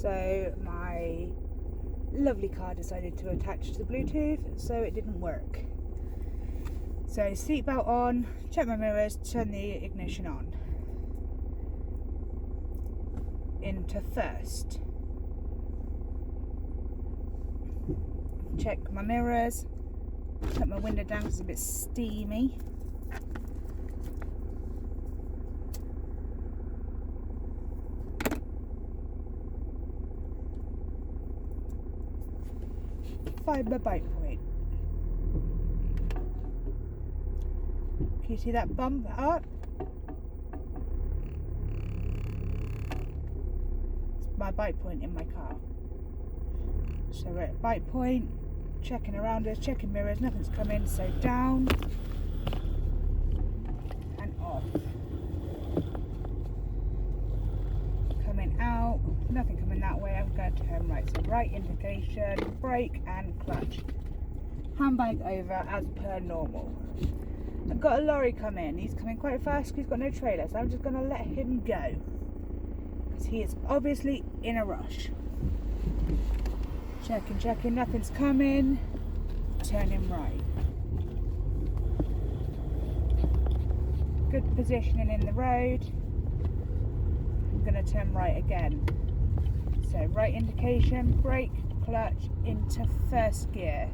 so my lovely car decided to attach to the Bluetooth, so it didn't work. So seatbelt on, check my mirrors, turn the ignition on. Into first. Check my mirrors, put my window down because it's a bit steamy. Find my bike point. Can you see that bump up? It's my bike point in my car. So we're at bike point, checking around us, checking mirrors, nothing's coming, so down and off. Coming out, nothing coming that way, I'm going to turn right. So right indication, brake and clutch. Handbrake over as per normal. I've got a lorry come in, he's coming quite fast, he's got no trailer, so I'm just going to let him go. Because he is obviously in a rush. Checking, nothing's coming. Turning right. Good positioning in the road. I'm going to turn right again. So right indication, brake, clutch, into first gear.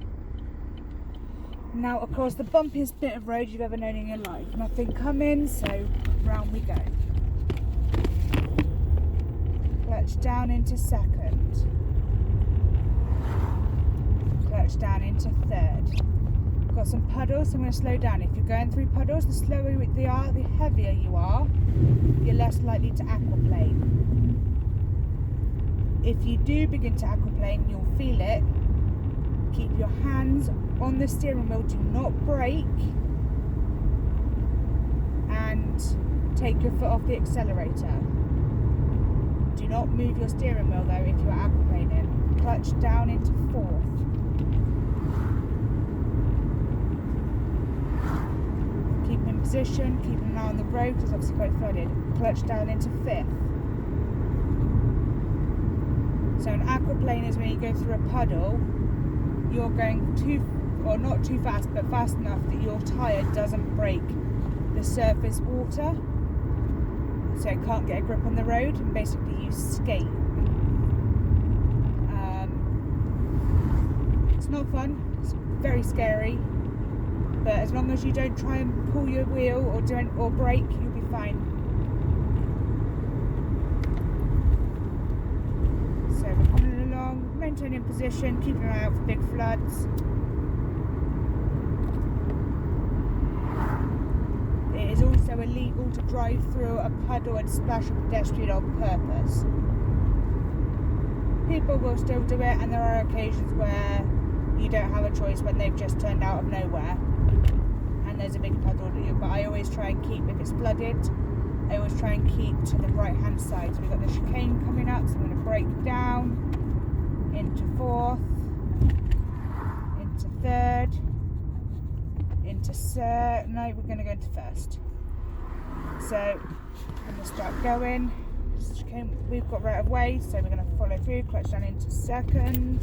Now across the bumpiest bit of road you've ever known in your life. Nothing coming, so round we go. Clutch down into second. Clutch down into third. Got some puddles, so I'm going to slow down. If you're going through puddles, the slower they are, the heavier you are, you're less likely to aquaplane. If you do begin to aquaplane, you'll feel it. Keep your hands on the steering wheel, do not brake, and take your foot off the accelerator. Do not move your steering wheel though if you are aquaplaning. Clutch down into fourth. Keep in position, keep an eye on the road because it's obviously quite flooded. Clutch down into fifth. So an aquaplane is when you go through a puddle, you're going not too fast, but fast enough that your tyre doesn't break the surface water, so it can't get a grip on the road, and basically you skate. It's not fun, it's very scary, but as long as you don't try and pull your wheel or brake, you'll be fine. So we're coming along, maintaining position, keeping an eye out for big floods. It is also illegal to drive through a puddle and splash a pedestrian on purpose. People will still do it, and there are occasions where you don't have a choice when they've just turned out of nowhere and there's a big puddle to you. But I always try and keep, if it's flooded, I always try and keep to the right hand side. So we've got the chicane coming up, so I'm going to brake down into fourth, into third, no, we're going to go into first. So I'm going to start going. We've got right of way, so we're going to follow through, clutch down into second.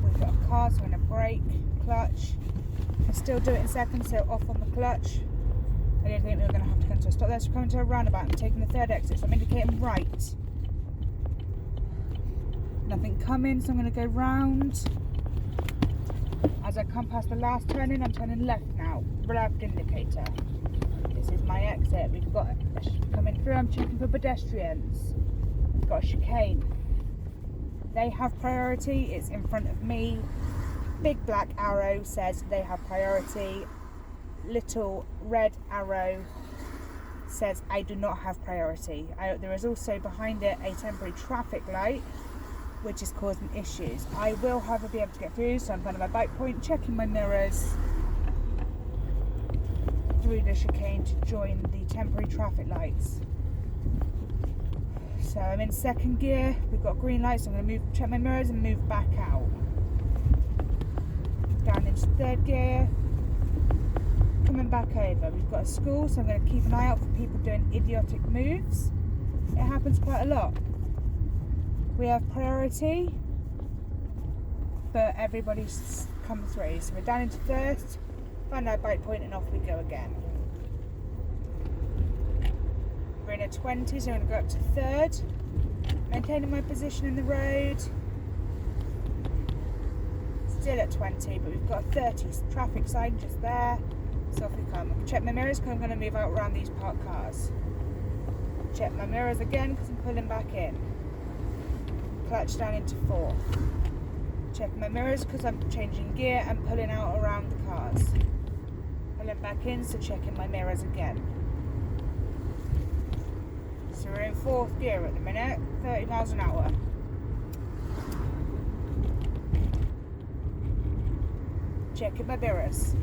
We've got a car, so I'm going to brake, clutch. I still do it in second, so off on the clutch. I didn't think we were going to have to come to a stop there, so we're coming to a roundabout and taking the third exit, so I'm indicating right. Nothing coming, so I'm going to go round. As I come past the last turning, I'm turning left now. Left indicator. This is my exit. We've got coming through. I'm checking for pedestrians. We've got a chicane. They have priority. It's in front of me. Big black arrow says they have priority. Little red arrow says I do not have priority. There is also behind it a temporary traffic light, which is causing issues. I will, however, be able to get through, so I'm finding my bike point, checking my mirrors through the chicane to join the temporary traffic lights. So I'm in second gear, we've got green lights, so I'm going to check my mirrors and move back out. Down into third gear, coming back over. We've got a school, so I'm going to keep an eye out for people doing idiotic moves. It happens quite a lot. We have priority, but everybody's come through. So we're down into first, find our bike point, and off we go again. We're in a 20, so I'm going to go up to third, maintaining my position in the road. Still at 20, but we've got a 30 traffic sign just there, so off we come. I can check my mirrors because I'm going to move out around these parked cars. Check my mirrors again because I'm pulling back in. Clutch down into fourth. Check my mirrors because I'm changing gear and pulling out around the cars. Pulling back in, so checking my mirrors again. So we're in fourth gear at the minute, 30 miles an hour. Checking my mirrors.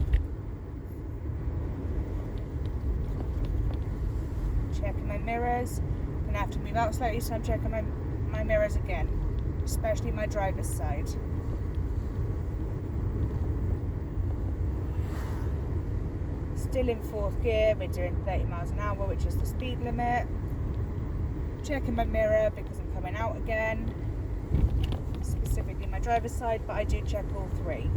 Checking my mirrors. Gonna have to move out slightly, so I'm checking my mirrors again, especially my driver's side. Still in fourth gear, we're doing 30 miles an hour, which is the speed limit. Checking my mirror because I'm coming out again, specifically my driver's side, but I do check all three.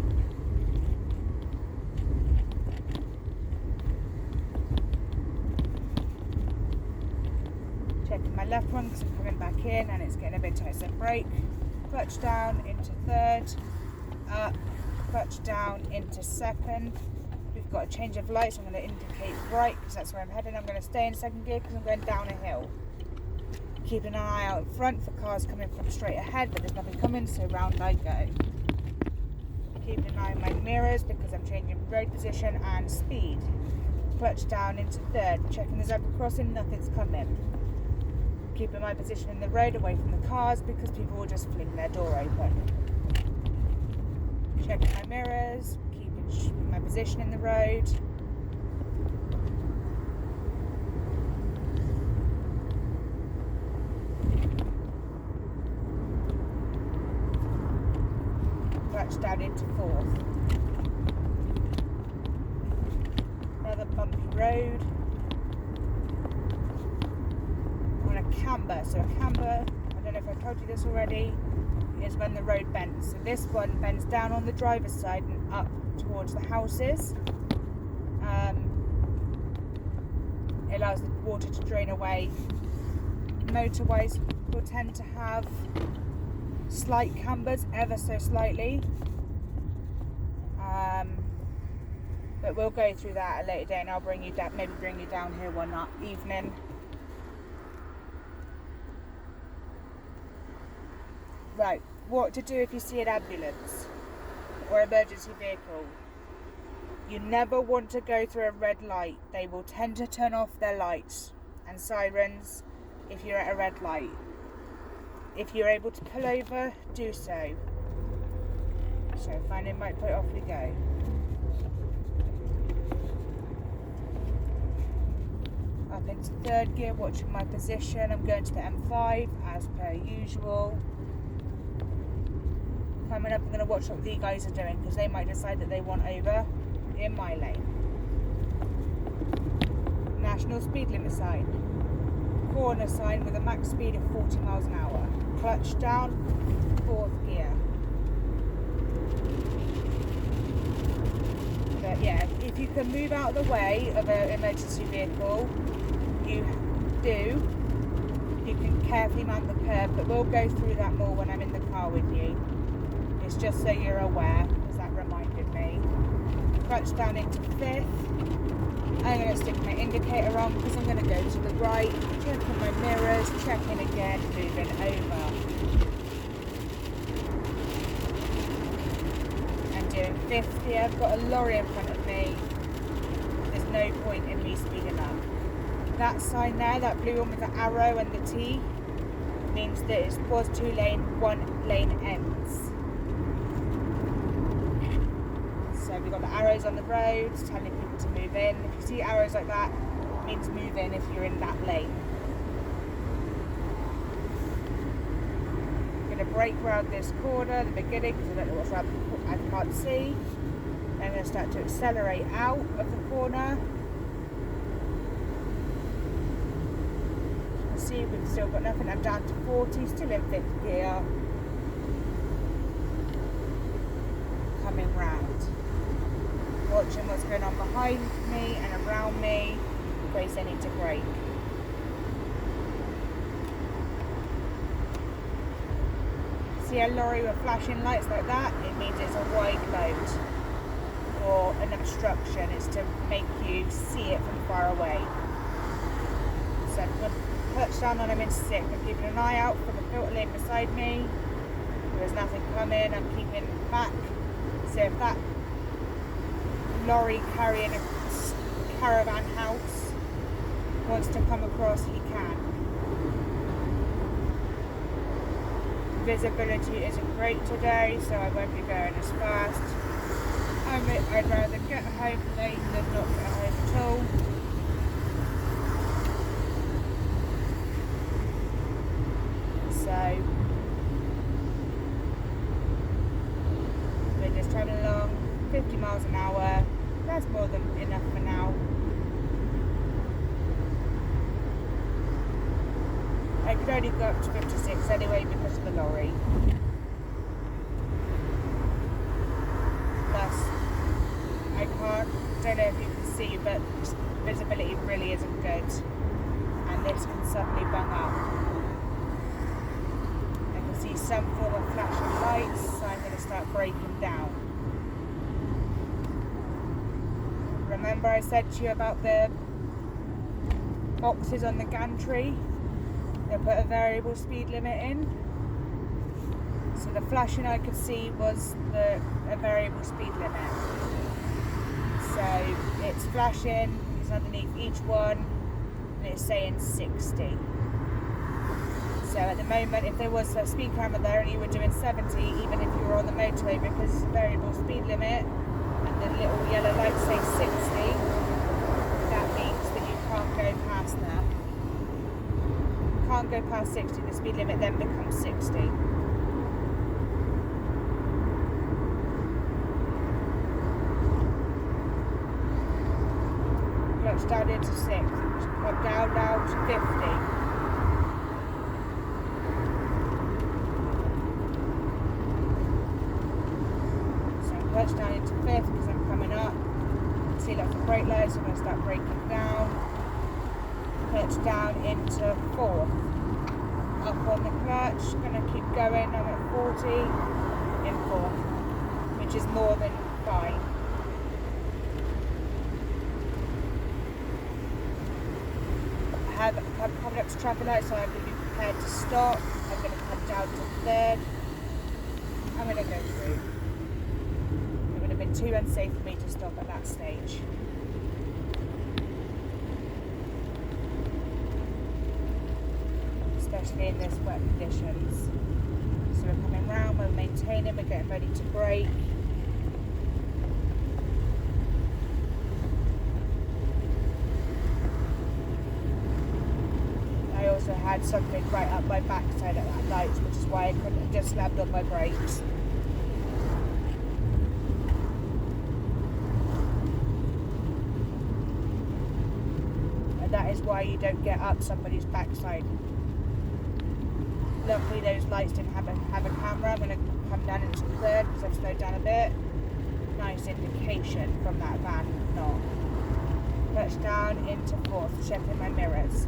Checking my left one because I'm coming back in and it's getting a bit tight, so brake, clutch down into third, up, clutch down into second. We've got a change of lights, so I'm going to indicate right because that's where I'm heading. I'm going to stay in second gear because I'm going down a hill. Keeping an eye out in front for cars coming from straight ahead, but there's nothing coming, so round I go. Keeping an eye on my mirrors because I'm changing road position and speed. Clutch down into third, checking the zebra crossing, nothing's coming. Keeping my position in the road away from the cars because people will just fling their door open. Checking my mirrors, keeping my position in the road. Clutch down into fourth. Another bumpy road. On a camber, so a camber, I don't know if I told you this already, is when the road bends. So this one bends down on the driver's side and up towards the houses. It allows the water to drain away. Motorways will tend to have slight cambers, ever so slightly. But we'll go through that at a later day and I'll bring you down, maybe bring you down here one evening. Right, what to do if you see an ambulance or emergency vehicle. You never want to go through a red light. They will tend to turn off their lights and sirens if you're at a red light. If you're able to pull over, do so. So finding my point, off we go. Up into third gear, watching my position. I'm going to the M5 as per usual. Coming up, I'm going to watch what the guys are doing because they might decide that they want over in my lane. National speed limit sign. Corner sign with a max speed of 40 miles an hour. Clutch down, fourth gear. But yeah, if you can move out of the way of an emergency vehicle, you do. You can carefully mount the curb, but we'll go through that more when I'm in the car with you. It's just so you're aware, because that reminded me. Clutch down into fifth. I'm going to stick my indicator on because I'm going to go to the right, checking my mirrors, checking again, moving over. And doing fifth here. I've got a lorry in front of me. There's no point in me speeding up. That sign there, that blue one with the arrow and the T, means that it was 2 lane, 1 lane ends. So we've got the arrows on the road telling people to move in. If you see arrows like that, it means move in if you're in that lane. I'm going to brake around this corner, the beginning, because I don't know what's around, I can't see. I'm going to start to accelerate out of the corner. See, we've still got nothing. I'm down to 40, still in 5th gear. Coming round. Watching what's going on behind me and around me in case I need to brake. See a lorry with flashing lights like that? It means it's a wide load or an obstruction. It's to make you see it from far away. So I'm going to touch down on him in 6th. I'm keeping an eye out for the filter lane beside me. There's nothing coming. I'm keeping back. So if that lorry carrying a caravan house wants to come across, he can. Visibility isn't great today, so I won't be going as fast. I'd rather get home late than not get home at all. So we're just travelling along 50 miles an hour. That's more than enough for now. I could only go up to 56 anyway because of the lorry. Plus, don't know if you can see, but visibility really isn't good. And this can suddenly bung up. I can see some form of flashing lights, so I'm going to start braking down. Remember I said to you about the boxes on the gantry? They put a variable speed limit in. So the flashing I could see was a variable speed limit. So it's flashing, it's underneath each one, and it's saying 60. So at the moment, if there was a speed camera there and you were doing 70, even if you were on the motorway, because it's a variable speed limit, and the little yellow lights say 60, that means that you can't go past that. Can't go past 60, the speed limit then becomes 60. Clutch down into 6th, I'm down now to 50. Clutch down into 5th because I'm coming up. See lots of brake lights, so I'm going to start braking down. Clutch down into 4th. Up on the clutch, going to keep going. I'm at 40 in 4th, which is more than fine. I have coming up to traffic lights, so I'm going to be prepared to stop. I'm going to come down to 3rd. I'm going to go through. Too unsafe for me to stop at that stage. Especially in this wet conditions. So we're coming round, we're maintaining, we're getting ready to brake. I also had something right up my backside at that light, which is why I couldn't have just slammed on my brakes. That is why you don't get up somebody's backside. Luckily those lights didn't have a camera. I'm going to come down into 3rd because I've slowed down a bit. Nice indication from that van knob. Clutch down into 4th, checking my mirrors.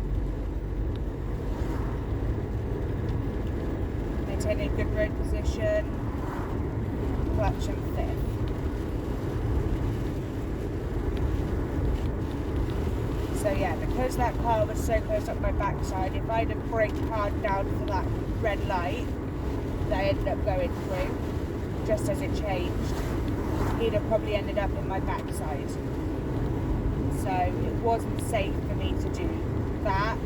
Maintaining good road position. Clutch and 5th. So yeah, because that car was so close up my backside, if I'd have braked hard down for that red light that I ended up going through, just as it changed, he'd have probably ended up in my backside. So it wasn't safe for me to do that.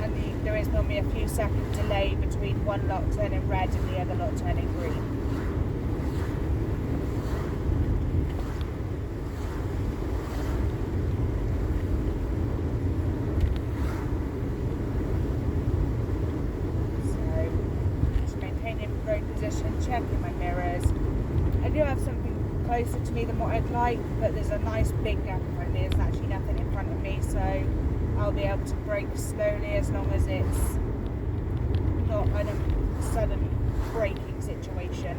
And there is normally a few second delay between one lot turning red and the other lot turning green. Checking my mirrors. I do have something closer to me than what I'd like, but there's a nice big gap in front of me. There's actually nothing in front of me, so I'll be able to brake slowly as long as it's not a sudden braking situation.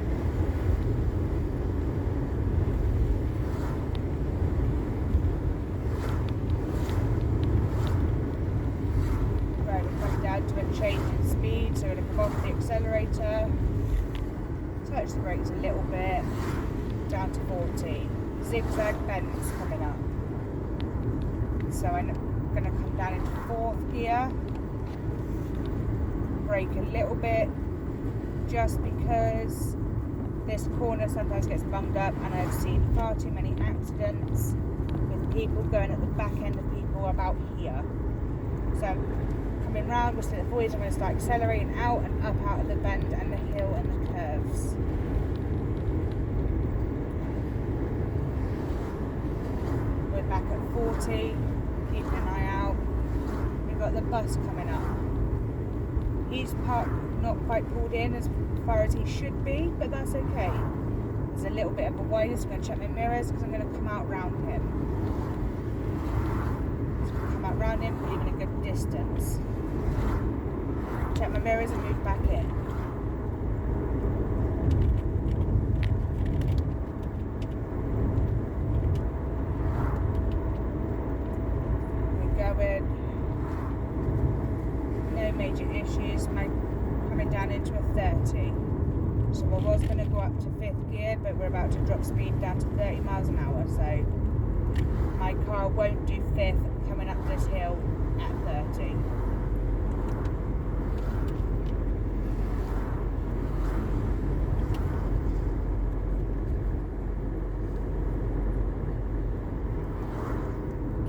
Right, we're coming down to a change in speed, so we're going to come off the accelerator, touch the brakes a little bit, down to 40. Zigzag bends coming up. So I'm going to come down into fourth gear, brake a little bit, just because this corner sometimes gets bunged up, and I've seen far too many accidents with people going at the back end of people about here. So I'm coming round, we're still at 40s, I'm going to start accelerating out and up out of the bend and the hill and the curves. We're back at 40, keeping an eye out. We've got the bus coming up. He's parked, not quite pulled in as far as he should be, but that's okay. There's a little bit of a wider, so I'm going to check my mirrors because I'm going to come out round him. So I'm going to come out round him, leaving a good distance. Check my mirrors and move back in. We're going. No major issues. Coming down into a 30. So I was going to go up to 5th gear, but we're about to drop speed down to 30 miles an hour. So my car won't do 5th coming up this hill at 30.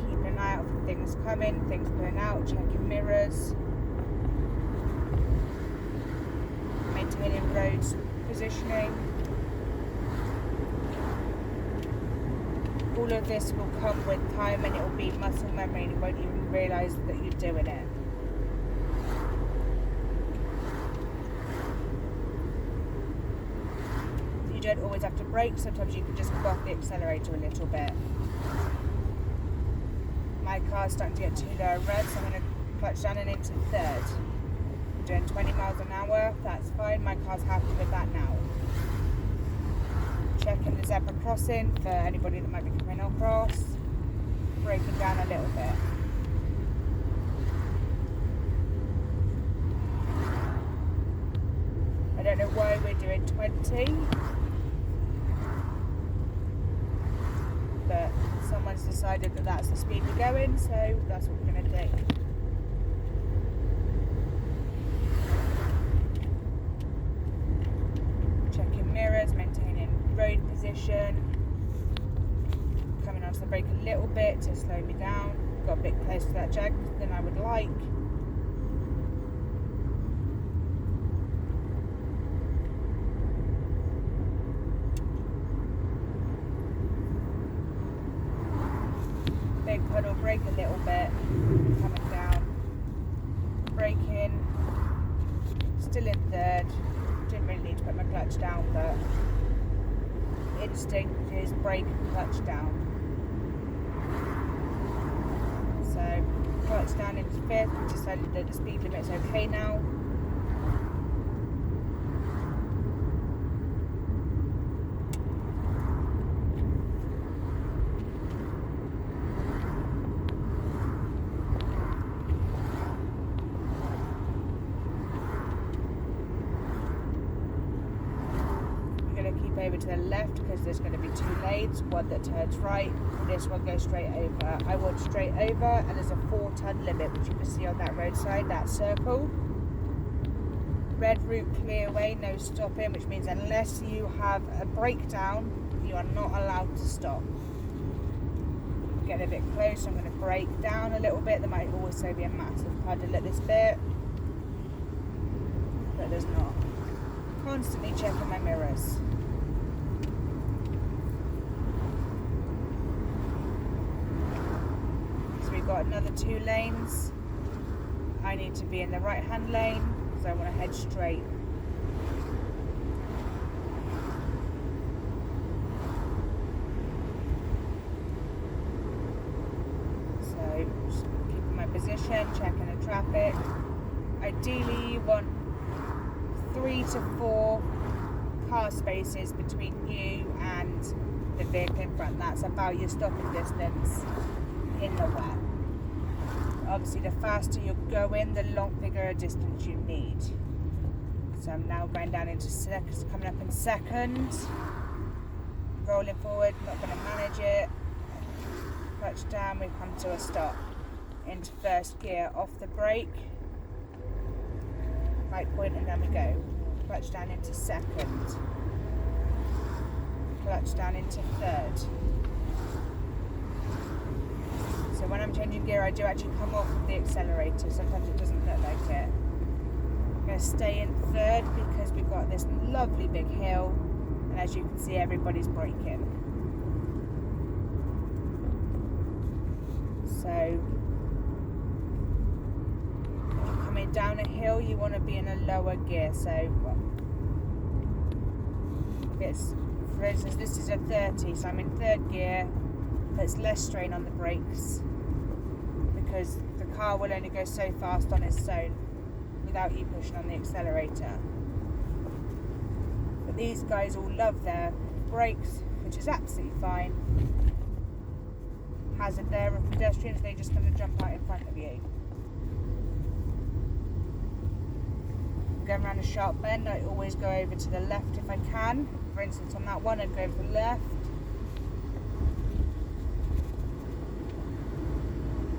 Keep an eye out for things coming, things pulling out, checking mirrors. Maintaining road positioning. All of this will come with time, and it will be muscle memory, and you won't even realise that you're doing it. You don't always have to brake, sometimes you can just go off the accelerator a little bit. My car's starting to get too low a rev, so I'm going to clutch down and into 3rd. Doing 20 miles an hour, that's fine, my car's happy with that now. Checking the zebra crossing for anybody that might be coming across, braking down a little bit. I don't know why we're doing 20, but someone's decided that that's the speed we're going, so that's what we're going to do. Mirrors, maintaining road position, coming onto the brake a little bit to slow me down. Got a bit closer to that jag than I would like. Big puddle, brake a little bit, coming down, braking, still in 3rd. Didn't really need to put my clutch down, but instinct is brake and clutch down. So clutch down into 5th, decided that the speed limit's okay now. Over to the left because there's going to be 2 lanes, one that turns right, this one goes straight over. I want straight over, and there's a 4-ton limit, which you can see on that roadside, that circle. Red route clear away, no stopping, which means unless you have a breakdown, you are not allowed to stop. Get a bit close, I'm going to brake down a little bit. There might also be a massive puddle at this bit, but there's not. Constantly checking my mirrors. We've got another 2 lanes. I need to be in the right hand lane because I want to head straight. position, checking the traffic. Ideally you want 3 to 4 car spaces between you and the vehicle in front. That's about your stopping distance in the wet. Obviously the faster you're going, the bigger a distance you need. So I'm now going down into second, coming up in second, rolling forward, not going to manage it, clutch down, we come to a stop, into first gear, off the brake, right point, and then we go, clutch down into second, clutch down into third. So when I'm changing gear, I do actually come off of the accelerator. Sometimes it doesn't look like it. I'm going to stay in third because we've got this lovely big hill, and as you can see, everybody's braking. So if you're coming down a hill, you want to be in a lower gear. So if it's, for instance, this is a 30, so I'm in third gear. Puts less strain on the brakes because the car will only go so fast on its own without you pushing on the accelerator. But these guys all love their brakes, which is absolutely fine. Hazard there of pedestrians, they're just going to jump out in front of you. Going around a sharp bend, I always go over to the left if I can. For instance, on that one, I'd go over to the left.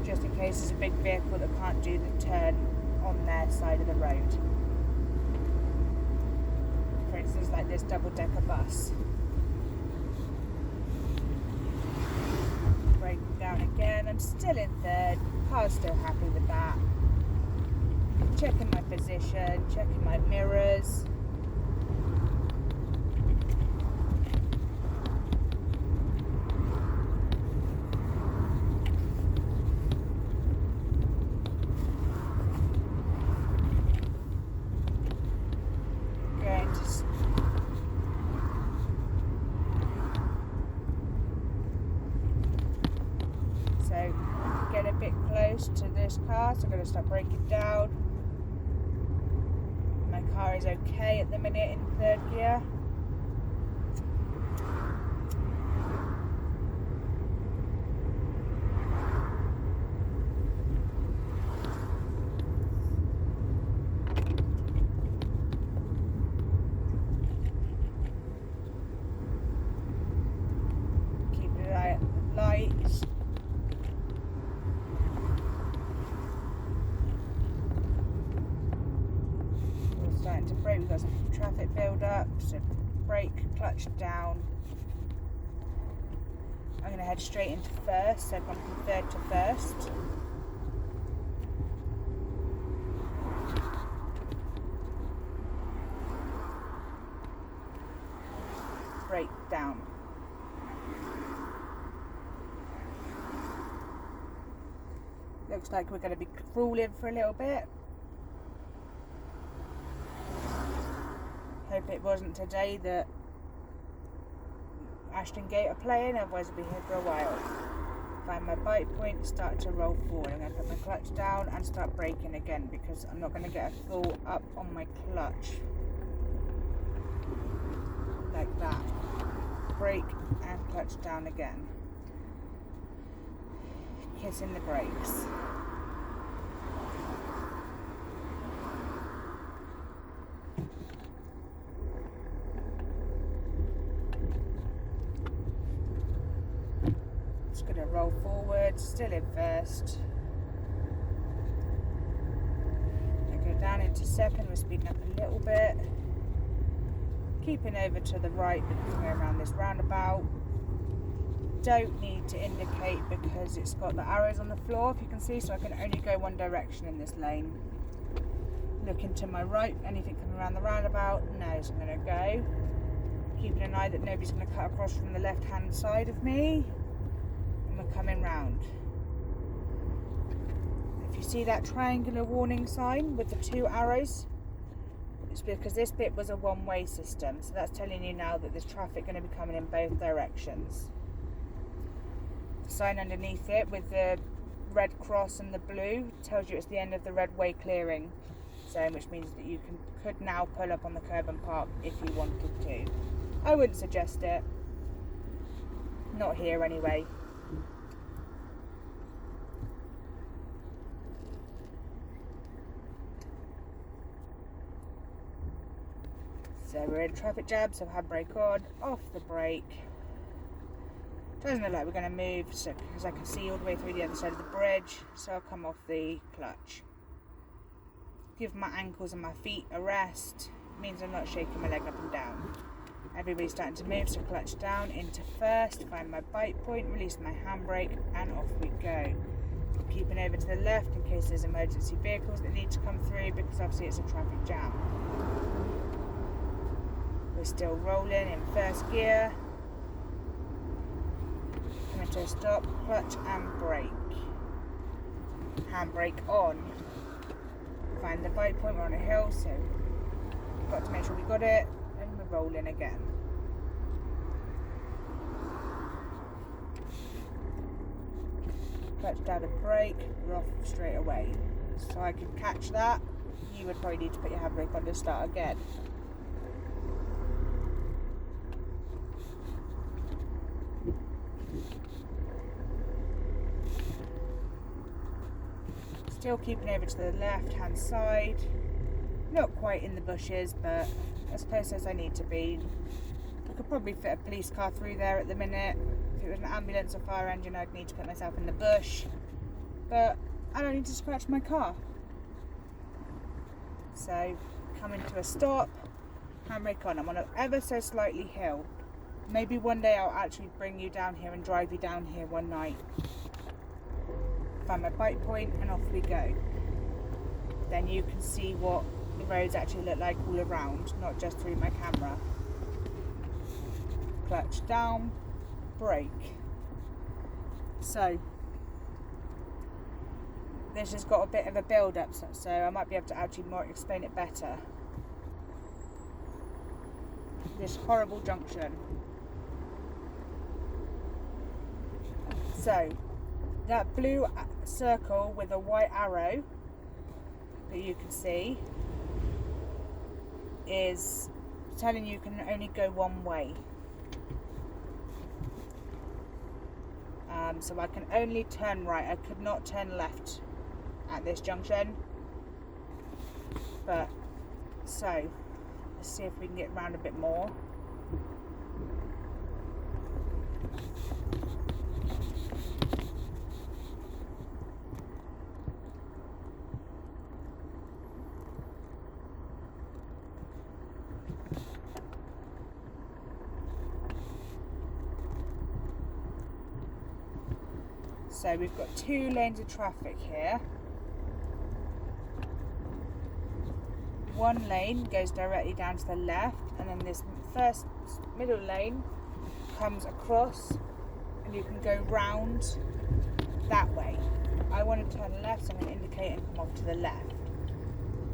Just in case there's a big vehicle that can't do the turn on their side of the road. For instance, like this double-decker bus. Braking down again, I'm still in third, car's still happy with that. Checking my position, checking my mirrors. To this car, so I'm going to start braking down. My car is okay at the minute in third gear. Keep an eye at the lights. Starting to brake, we've got some traffic build up, so brake, clutch down. I'm going to head straight into first, so I've gone from third to first. Brake down. Looks like we're going to be crawling for a little bit. Hope it wasn't today that Ashton Gate are playing, otherwise we'll be here for a while. Find my bite point, start to roll forward. I'm going to put my clutch down and start braking again because I'm not going to get a full up on my clutch. Like that. Brake and clutch down again. Kissing the brakes. Just going to roll forward, still in first. I go down into second, we're speeding up a little bit. Keeping over to the right because we're going around this roundabout. Don't need to indicate because it's got the arrows on the floor, if you can see, so I can only go one direction in this lane. Looking to my right, anything coming around the roundabout? No, so I'm going to go. Keeping an eye that nobody's going to cut across from the left hand side of me. And we're coming round. If you see that triangular warning sign with the 2 arrows, it's because this bit was a one-way system, so that's telling you now that there's traffic going to be coming in both directions. The sign underneath it with the red cross and the blue tells you it's the end of the red way clearing zone, which means that you could now pull up on the curb and park if you wanted to. I wouldn't suggest it. Not here anyway. So we're in traffic jam, so handbrake on, off the brake. Doesn't look like we're going to move, so because I can see all the way through the other side of the bridge, so I'll come off the clutch. Give my ankles and my feet a rest. It means I'm not shaking my leg up and down. Everybody's starting to move, so clutch down into first, find my bite point, release my handbrake, and off we go. Keeping over to the left in case there's emergency vehicles that need to come through, because obviously it's a traffic jam. We're still rolling in first gear. Coming to a stop, clutch and brake. Handbrake on. Find the bite point, we're on a hill, so we've got to make sure we got it, and we're rolling again. Clutch down and brake, we're off straight away. So I could catch that, you would probably need to put your handbrake on to start again. Still keeping over to the left hand side, not quite in the bushes, but as close as I need to be. I could probably fit a police car through there at the minute. If it was an ambulance or fire engine, I'd need to put myself in the bush, but I don't need to scratch my car. So coming to a stop, handbrake on. I'm on an ever so slightly hill. Maybe one day I'll actually bring you down here and drive you down here one night. Find my bite point and off we go. Then you can see what the roads actually look like all around, not just through my camera. Clutch down, brake. So this has got a bit of a build up, so I might be able to actually explain it better. This horrible junction. So that blue circle with a white arrow that you can see is telling you can only go one way. So I can only turn right. I could not turn left at this junction. But so let's see if we can get round a bit more. So we've got 2 lanes of traffic here. One lane goes directly down to the left, and then this first middle lane comes across, and you can go round that way. I want to turn left, so I'm going to indicate and come off to the left.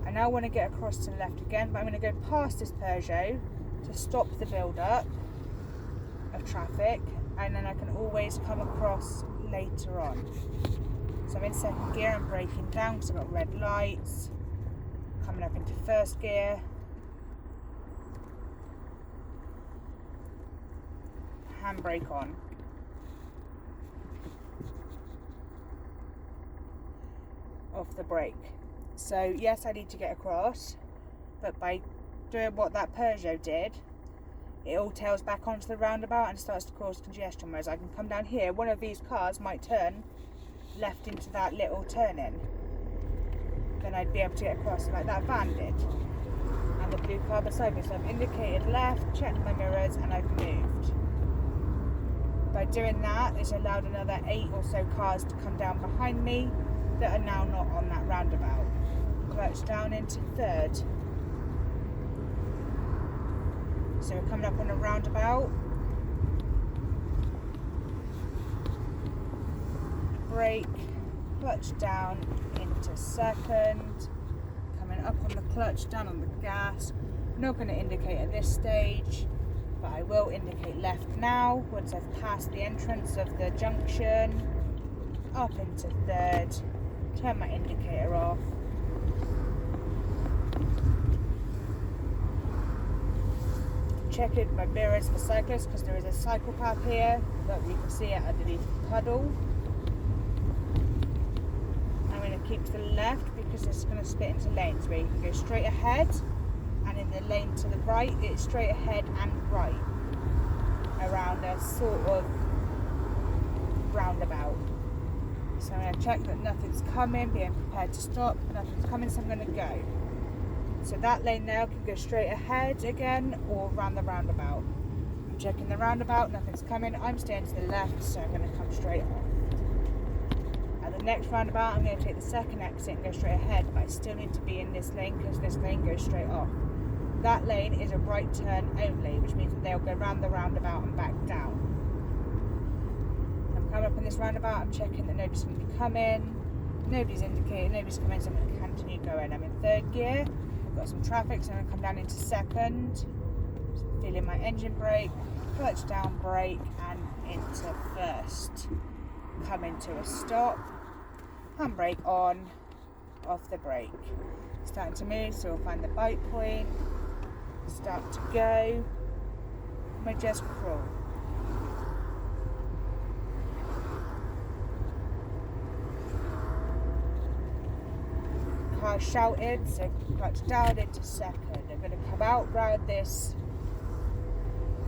I now want to get across to the left again, but I'm going to go past this Peugeot to stop the build-up of traffic, and then I can always come across later on. So I'm in second gear and braking down because I've got red lights. Coming up into first gear. Handbrake on. Off the brake. So yes, I need to get across, but by doing what that Peugeot did, it all tails back onto the roundabout and starts to cause congestion, whereas I can come down here, one of these cars might turn left into that little turn-in. Then I'd be able to get across like that van did. And the blue car beside me. So I've indicated left, checked my mirrors, and I've moved. By doing that, it's allowed another 8 or so cars to come down behind me that are now not on that roundabout. Clutch down into third. So we're coming up on a roundabout. Brake, clutch down into second. Coming up on the clutch, down on the gas. I'm not going to indicate at this stage, but I will indicate left now once I've passed the entrance of the junction. up into third, turn my indicator off. Check it my mirrors for cyclists because there is a cycle path here, but you can see it underneath the puddle. I'm going to keep to the left because it's going to split into lanes where you can go straight ahead, and in the lane to the right it's straight ahead and right around a sort of roundabout. So I'm going to check that nothing's coming, being prepared to stop. Nothing's coming, so I'm going to go. So that lane now can go straight ahead again or round the roundabout. I'm checking the roundabout, nothing's coming. I'm staying to the left, so I'm going to come straight off. At the next roundabout, I'm going to take the second exit and go straight ahead, but I still need to be in this lane because this lane goes straight off. That lane is a right turn only, which means that they'll go round the roundabout and back down. I'm coming up in this roundabout, I'm checking that nobody's going to be coming. Nobody's indicating, nobody's coming, so I'm going to continue going. I'm in third gear. Got some traffic, so I'm going to come down into second. Just feeling my engine brake, clutch down brake, and into first. Come into a stop, handbrake on, off the brake. Starting to move, so we'll find the bite point. Start to go. We just crawl. Car shouted, so clutch down into second. I'm going to come out round this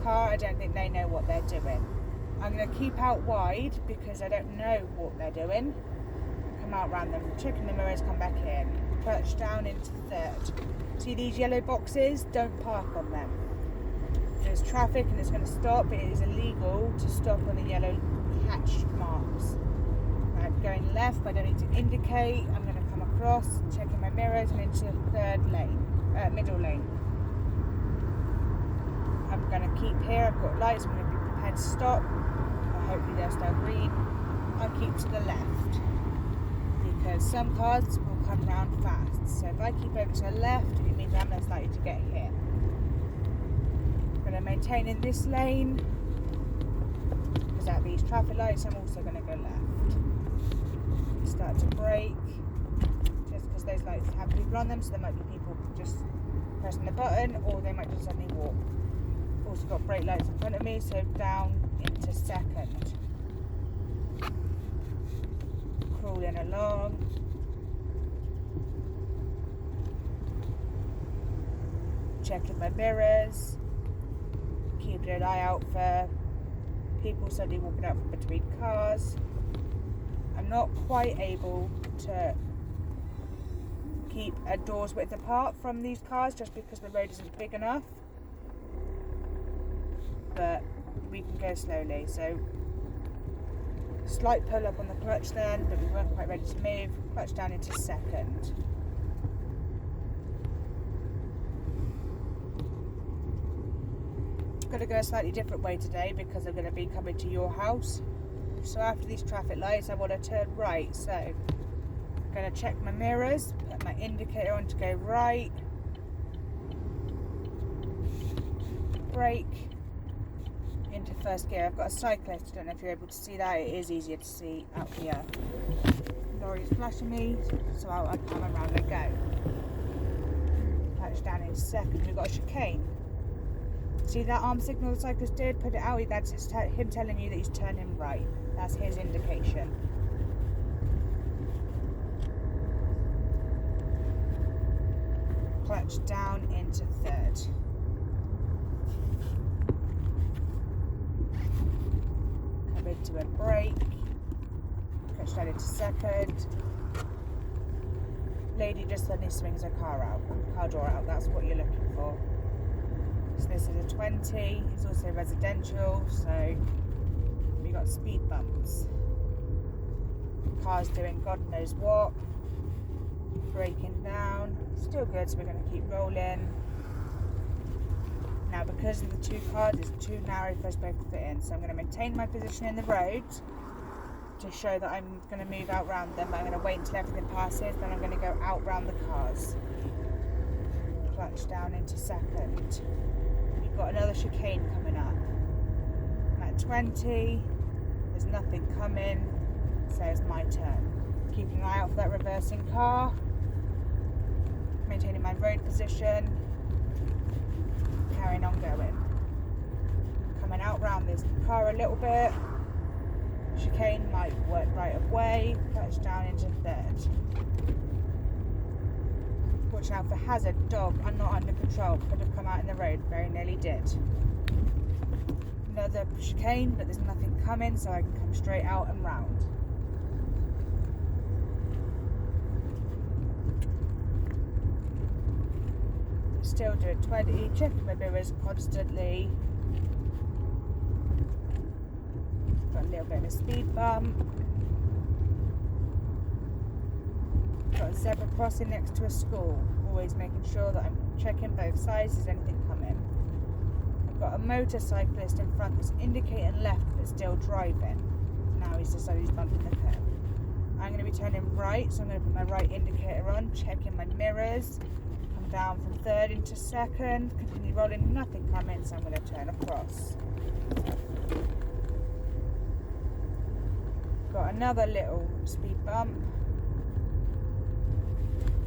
car. I don't think they know what they're doing. I'm going to keep out wide because I don't know what they're doing. Come out round them, checking the mirrors, come back in. Clutch down into third. See these yellow boxes? Don't park on them. There's traffic and it's going to stop. It is illegal to stop on the yellow hatch marks. I'm going left, but I don't need to indicate. I'm going to come across, checking my mirrors, and into third lane, middle lane. I'm going to keep here. I've got lights. I'm going to be prepared to stop. Hopefully they're still green. I'll keep to the left because some cars will come round fast. So if I keep over to the left, it means I'm less likely to get hit. I'm going to maintain in this lane because at these traffic lights, I'm also going to go left. Start to brake just because those lights have people on them, so there might be people just pressing the button or they might just suddenly walk. Also got brake lights in front of me, so down into second. Crawling along. Checking my mirrors. Keeping an eye out for people suddenly walking out from between cars. I'm not quite able to keep a door's width apart from these cars just because the road isn't big enough. But we can go slowly, so slight pull up on the clutch then, but we weren't quite ready to move. Clutch down into second. I'm going to go a slightly different way today because I'm going to be coming to your house. So after these traffic lights I want to turn right, so I'm going to check my mirrors, put my indicator on to go right, brake, into first gear. I've got a cyclist, I don't know if you're able to see that, it is easier to see out here. Lorry's flashing me, so I'll come around and go. Clutch down in second, we've got a chicane. See that arm signal the cyclist did? Put it out, that's him telling you that he's turning right. That's his indication. Clutch down into third. Come into a brake. Clutch down into second. Lady just suddenly swings her car door out. That's what you're looking for. So this is a 20. It's also residential, so we got speed bumps. Car's doing God knows what. Braking down. Still good, so we're going to keep rolling. Now, because of the two cars, it's too narrow for us both to fit in, so I'm going to maintain my position in the road to show that I'm going to move out round them. I'm going to wait until everything passes, then I'm going to go out round the cars. Clutch down into second. We've got another chicane coming up. I'm at 20. There's nothing coming. So it's my turn. Keeping an eye out for that reversing car. Maintaining my road position. Carrying on going. Coming out round this car a little bit. Chicane might work right of way. Clutch down into third. Watch out for hazard. Dog, I'm not under control. Could have come out in the road. Very nearly did. Another chicane, but there's nothing coming, so I can come straight out and round. Still do it 20, checking my mirrors constantly. Got a little bit of a speed bump. Got a zebra crossing next to a school. Always making sure that I'm checking both sides. Is anything coming? I've got a motorcyclist in front that's indicating left but still driving. Now he's decided he's bumping the curb. I'm going to be turning right, so I'm going to put my right indicator on, checking my mirrors. Come down from third into second. Continue rolling, nothing coming, so I'm going to turn across. Got another little speed bump.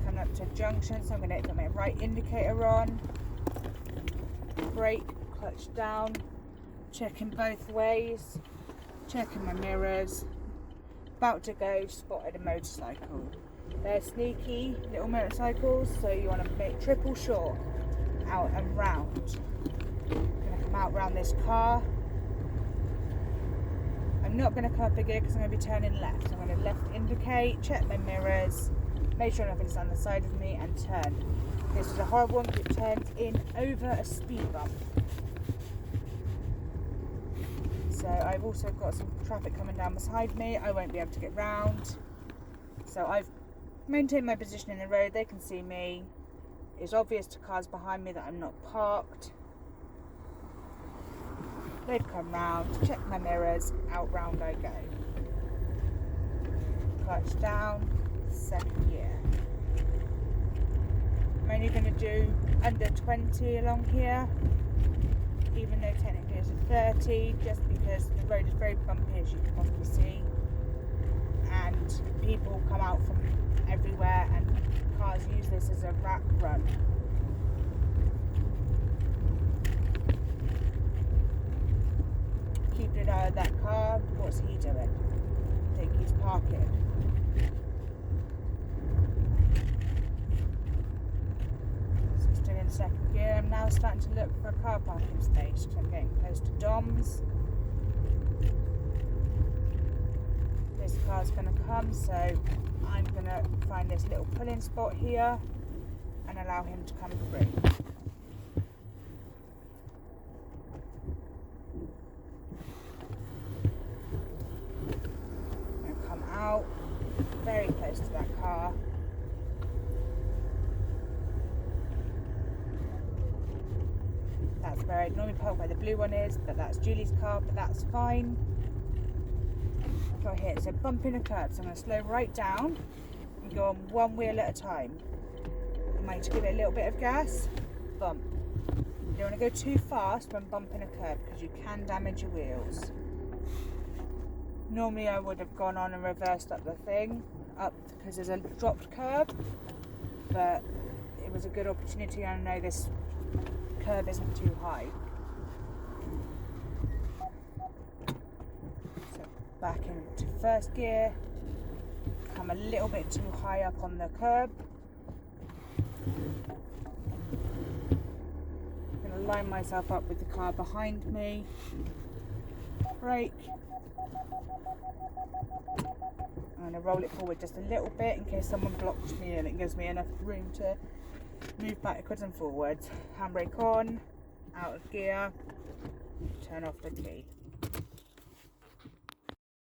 Coming up to a junction, so I'm going to put my right indicator on. Brake, clutch down, checking both ways, checking my mirrors. About to go, spotted a motorcycle. They're sneaky little motorcycles, so you want to make triple short, out and round. Going to come out round this car. I'm not going to come up again because I'm going to be turning left. I'm going to left indicate, check my mirrors, make sure nothing's on the side of me, and turn. This is a horrible one because it turns in over a speed bump. So I've also got some traffic coming down beside me. I won't be able to get round. So I've maintained my position in the road. They can see me. It's obvious to cars behind me that I'm not parked. They've come round, check my mirrors, out round I go. Clutch down, second gear. I'm only going to do under 20 along here, even though technically it's a 30, just because the road is very bumpy, as you can probably see, and people come out from everywhere and cars use this as a rat run. Keeping an eye on that car. What's he doing? I think he's parking. Still in second gear. I'm now starting to look for a car parking space because I'm getting close to Dom's. This car's going to come, so I'm going to find this little pull-in spot here and allow him to come through. I'm going to come out very close to that car. That's where I normally park where the blue one is, but that's Julie's car, but that's fine. Got here, it's a bump in a curb, so I'm going to slow right down and go on one wheel at a time. I might just give it a little bit of gas, bump. You don't want to go too fast when bumping a curb because you can damage your wheels. Normally I would have gone on and reversed up the thing, up because there's a dropped curb, but it was a good opportunity. I know this curb isn't too high. So back into first gear, come a little bit too high up on the curb. I'm going to line myself up with the car behind me. Brake. I'm going to roll it forward just a little bit in case someone blocks me and it gives me enough room to move backwards and forwards. Handbrake on, out of gear, turn off the key.